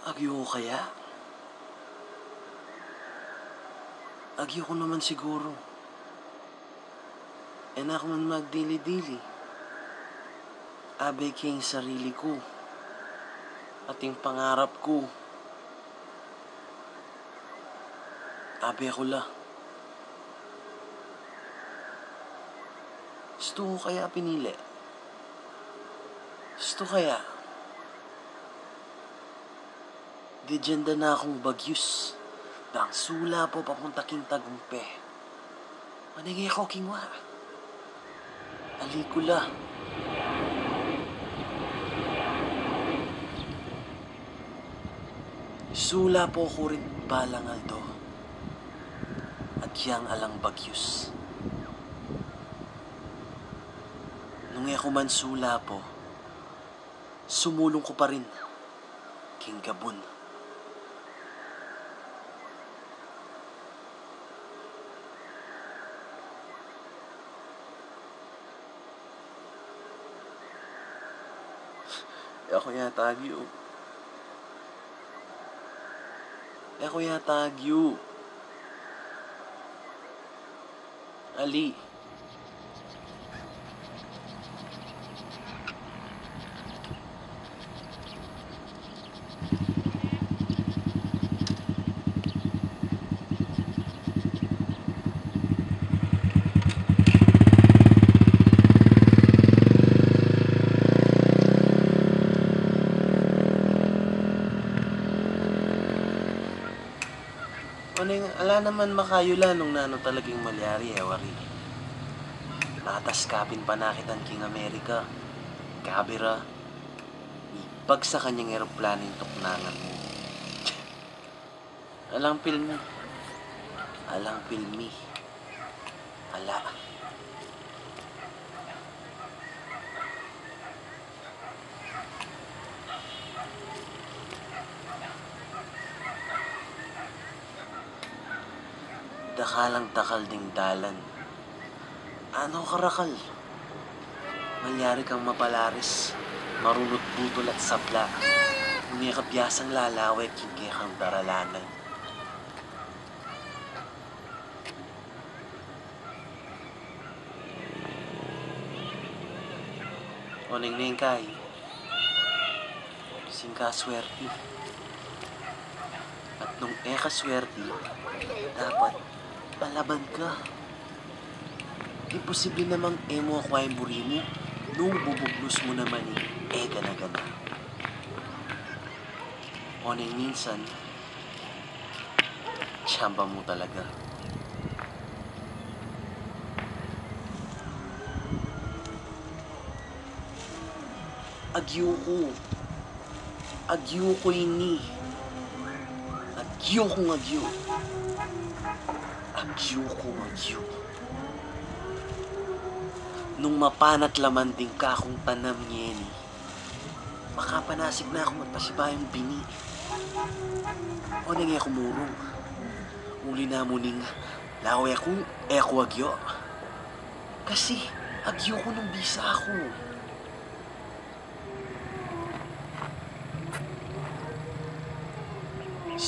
Agyo ko kaya? Agyo ko naman siguro. Ako man magdili-dili. Abay kayong sarili ko. At yung pangarap ko. Abay ako la. Gusto ko kaya pinili? Gusto kaya? Gajanda na akong bagyus. Dang sula po papunta king tagumpe. Maningay ko kingwa. Alikula. Sula po ko rin balang aldo. At yang alang bagyus. Nung ako man sula po, sumulong ko pa rin king gabon. Ako yata agyo. Ako yata agyo. Ali. Ala naman makayula nung nano talagang malyari ewari. Nataskapin pa nakitan king Amerika. Kabira. Ipag sa kanyang eroplano yung tuknangan mo. Alang pilmi. Alang pilmi. Ala. Dakalang takal ding dalan. Ano karakal? Malyari kang mapalaris, marunot butol at sabla. Ngunit kapyasang lalawet yung kikang daralanan. O ning kay, singka swerte. At nung eka swerte, dapat palaban ka. Imposible namang emo ako ay buri mo nung bubuglos mo naman gana-gana. O nang minsan, tsamba mo talaga. Agyo ko ini. Agyo kong agyo. Agyo. Nung mapanat laman din ka akong tanam niya ni, makapanasig na ako magpasibayang bini. O nang kumurong. Uli na mo ning lawe ako, agyo. Kasi agyo ko nung bisa ako.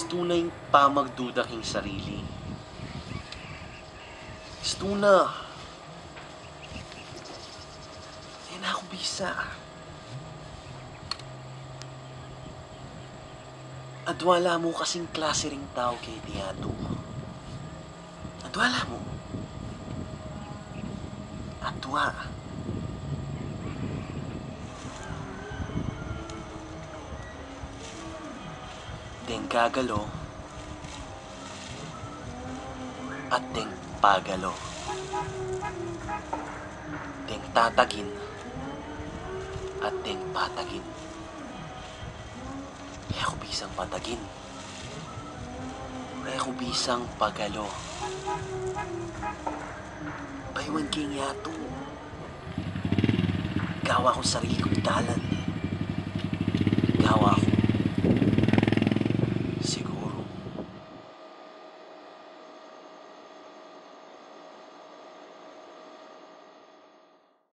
Tunay pa magduda king sarili. Stuna. Na ako bisa. Adwala mo kasing klase ring tao kay Diado. Adwala mo. Adwa. Deng gagalo at deng pagalo. Deng tatagin at deng patagin. Ako bisang patagin. Ako bisang pagalo. Baywan king yato. Gawa ko sarili kong dalan. Gawa ko